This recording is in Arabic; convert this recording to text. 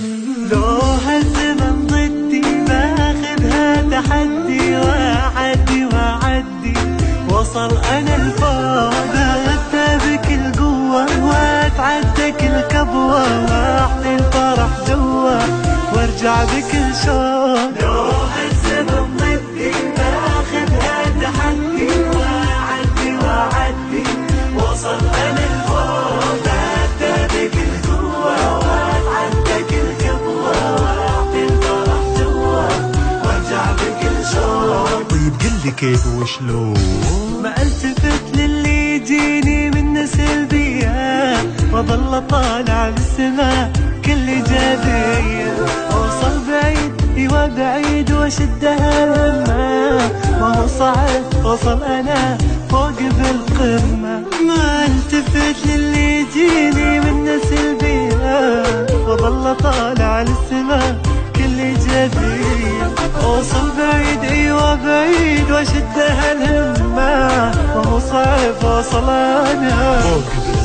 لو هالزمن ضدي باخذها تحدي، واعدي واعدي وصل انا الفوق، اغثى بكل قوة واتعدى كل كبوة، واحلي الفرح جوا وارجع بكل شوق. لو هالزمن ضدي باخذها تحدي، واعدي واعدي وصل انا الفوق، اغثى بكل قوة واتعدى كل كبوة، واحلي الفرح جوا وارجع بكل شوق. طيب قلي كيف وشلون؟ ما التفت للي يجيني من سلبية، واظل طالع بالسما كل ايجابية، اوصل بعيد ايوا بعيد واشدها الهمة، ما هو صعب اوصل انا فوق بالقمة. ما التفت للي يجيني من سلبية، واظل طالع للسما كل ايجابية، اوصل بعيد ايوا بعيد واشدها الهمة، ما هو صعب اوصل انا فوق